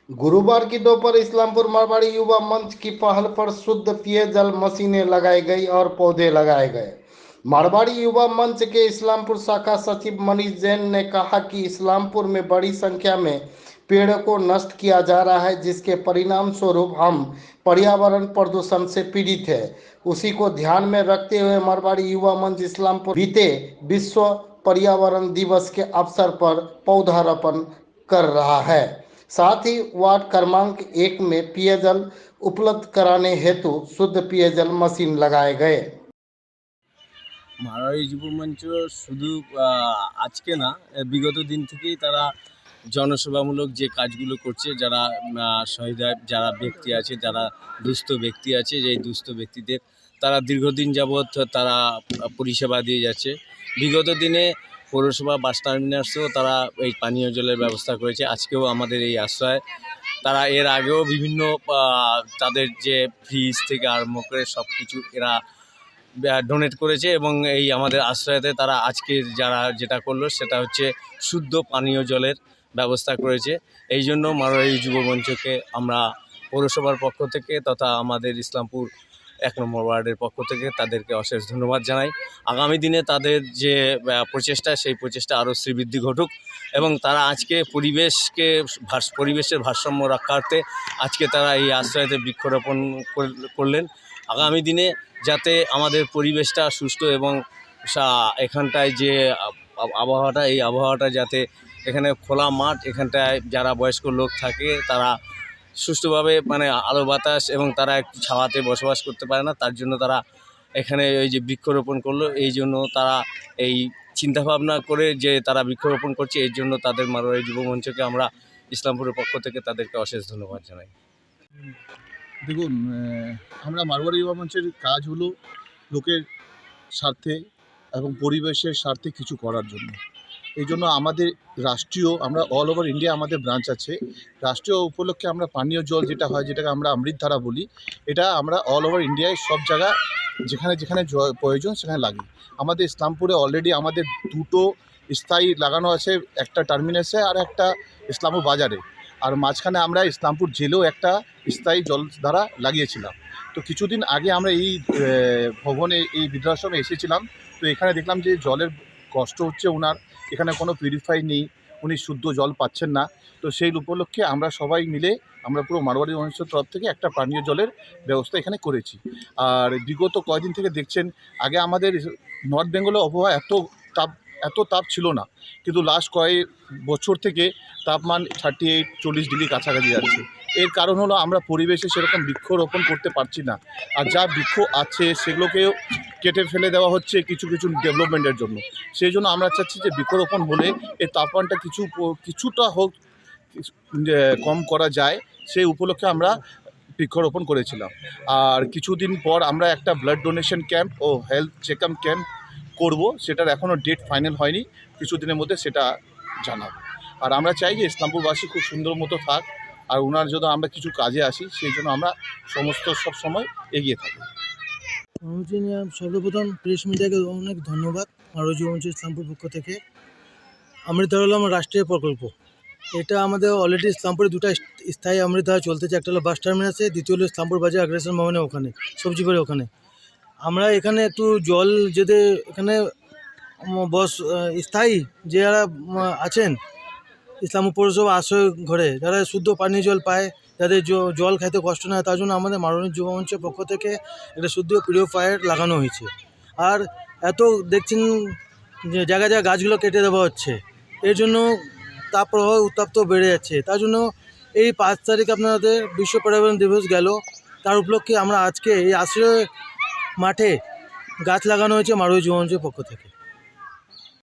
गुरुवार की दोपहर इस्लामपुर मारवाड़ी युवा मंच की पहल पर शुद्ध पेयजल मशीनें लगाई गई और पौधे लगाए गए। मारवाड़ी युवा मंच के इस्लामपुर शाखा सचिव मनीष जैन ने कहा कि इस्लामपुर में बड़ी संख्या में पेड़ों को नष्ट किया जा रहा है, जिसके परिणाम स्वरूप हम पर्यावरण प्रदूषण से पीड़ित है। उसी को ध्यान में रखते हुए मारवाड़ी युवा मंच इस्लामपुर बीते विश्व पर्यावरण दिवस के अवसर पर पौधारोपण कर रहा है। साथ ही वार्ड क्रमांक 1 में पेयजल उपलब्ध कराने हेतु शुद्ध पेयजल मशीन लगाए गए। মারোয়ারি যুব মঞ্চ শুধু আজকে না, বিগত দিন থেকেই তারা জনসেবামূলক যে কাজগুলো করছে, যারা সহায়তা, যারা ব্যক্তি আছে, যারা দুস্থ ব্যক্তি আছে, যেই দুস্থ ব্যক্তিদের তারা দীর্ঘদিন যাবৎ তারা পরিষেবা দিয়ে যাচ্ছে। বিগত দিনে পৌরসভা বাস টার্মিনাসেও তারা এই পানীয় জলের ব্যবস্থা করেছে। আজকেও আমাদের এই আশ্রয়, তারা এর আগেও বিভিন্ন তাদের যে ফ্রিজ থেকে আরম্ভ করে সব কিছু এরা ডোনেট করেছে এবং এই আমাদের আশ্রয়তে তারা আজকে যারা যেটা করলো সেটা হচ্ছে শুদ্ধ পানীয় জলের ব্যবস্থা করেছে। এই জন্য মারোয়ারি যুব মঞ্চকে আমরা পৌরসভার পক্ষ থেকে তথা আমাদের ইসলামপুর 1 নম্বর ওয়ার্ডের পক্ষ থেকে তাদেরকে অশেষ ধন্যবাদ জানাই। আগামী দিনে তাদের যে প্রচেষ্টা, সেই প্রচেষ্টা আরও শ্রীবৃদ্ধি ঘটুক এবং তারা আজকে পরিবেশের ভারসাম্য রক্ষার্থে আজকে তারা এই আশ্রয়তে বৃক্ষরোপণ করলেন। আগামী দিনে যাতে আমাদের পরিবেশটা সুষ্ঠু এবং এখানটায় যে আবহাওয়াটা, এই আবহাওয়াটা যাতে এখানে খোলা মাঠ, এখানটায় যারা বয়স্ক লোক থাকে তারা সুষ্ঠুভাবে আলো বাতাস এবং তারা একটু ছাওয়াতে বসবাস করতে পারে না, তার জন্য তারা এখানে ওই যে বৃক্ষরোপণ করলো। এই জন্য তারা এই চিন্তাভাবনা করে যে তারা বৃক্ষরোপণ করছে, এর জন্য তাদের মারোয়ারি যুব মঞ্চকে আমরা ইসলামপুরের পক্ষ থেকে তাদেরকে অশেষ ধন্যবাদ জানাই। দেখুন, আমরা মারোয়ারি যুব মঞ্চের কাজ হলো লোকের স্বার্থে এবং পরিবেশের স্বার্থে কিছু করার জন্য। এই জন্য আমাদের রাষ্ট্রীয়, আমরা অল ওভার ইন্ডিয়া আমাদের ব্রাঞ্চ আছে। রাষ্ট্রীয় উপলক্ষে আমরা পানীয় জল যেটা হয়, যেটাকে আমরা অমৃতধারা বলি, এটা আমরা অল ওভার ইন্ডিয়ায় সব জায়গা যেখানে যেখানে প্রয়োজন সেখানে লাগি। আমাদের ইসলামপুরে অলরেডি আমাদের 2টো স্থায়ী লাগানো আছে, একটা টার্মিনাসে আর একটা ইসলামপুর বাজারে। আর মাঝখানে আমরা ইসলামপুর জেলেও একটা স্থায়ী জলধারা লাগিয়েছিলাম। তো কিছুদিন আগে আমরা এই ভবনে, এই বৃদ্ধাশ্রমে এসেছিলাম। তো এখানে দেখলাম যে জলের কষ্ট হচ্ছে ওনার, এখানে কোনো পিউরিফাই নেই, উনি শুদ্ধ জল পাচ্ছেন না। তো সেই উপলক্ষে আমরা সবাই মিলে আমরা পুরো মারোয়ারি মঞ্চের তরফ থেকে একটা পানীয় জলের ব্যবস্থা এখানে করেছি। আর বিগত কয়েকদিন থেকে দেখছেন, আগে আমাদের নর্থ বেঙ্গলে আবহাওয়া এত তাপ ছিল না, কিন্তু লাস্ট কয়েক বছর থেকে তাপমান 38-40 ডিগ্রি কাছাকাছি যাচ্ছে। এর কারণ হলো আমরা পরিবেশে সেরকম বৃক্ষরোপণ করতে পারছি না, আর যা বৃক্ষ আছে সেগুলোকেও কেটে ফেলে দেওয়া হচ্ছে কিছু কিছু ডেভেলপমেন্টের জন্য। সেই জন্য আমরা চাচ্ছি যে বৃক্ষরোপণ হলে এই তাপমানটা কিছুটা হোক কম করা যায়, সেই উপলক্ষে আমরা বৃক্ষরোপণ করেছিলাম। আর কিছুদিন পর আমরা একটা ব্লাড ডোনেশন ক্যাম্প ও হেলথ চেকআপ ক্যাম্প করব, সেটার এখনও ডেট ফাইনাল হয়নি, কিছুদিনের মধ্যে সেটা জানাবো। আর আমরা চাই যে ইসলামপুরবাসী খুব সুন্দর মতো থাক, আর ওনার জন্য আমরা কিছু কাজে আসি, সেই জন্য আমরা সব সময় এগিয়ে থাকি। সর্বপ্রথম প্রেস মিডিয়াকে অনেক ধন্যবাদ। মারোয়ারি যুব মঞ্চ ইসলামপুর পক্ষ থেকে অমৃতধারা হলো আমার রাষ্ট্রীয় প্রকল্প। এটা আমাদের অলরেডি ইসলামপুরে 2টা স্থায়ী অমৃতধারা চলতেছে। একটা হলো বাস টার্মিনাসে, দ্বিতীয় হলো ইসলামপুর বাজার আগ্রাসন ভবনে, ওখানে সবজি বাড়ি ওখানে। আমরা এখানে একটু জল যেতে এখানে স্থায়ী যারা আছেন ইসলামপুর পৌরসভা আশ্রয় ঘরে, যারা শুদ্ধ পানীয় জল পায়, যাদের জল খাইতে কষ্ট না হয়, তার জন্য আমাদের মারোয়ারি যুব মঞ্চের পক্ষ থেকে একটা শুদ্ধ পিউরিফায়ার লাগানো হয়েছে। আর এত দেখছেন যে জায়গায় জায়গায় গাছগুলো কেটে দেওয়া হচ্ছে, এর জন্য তাপপ্রবাহ উত্তাপ্ত বেড়ে যাচ্ছে। তার জন্য এই 5 তারিখ আপনাদের বিশ্ব পর্যাবরণ দিবস গেল, তার উপলক্ষে আমরা আজকে এই আশ্রয় মাঠে গাছ লাগানো হয়েছে মারোয়ারি যুব মঞ্চের পক্ষ থেকে।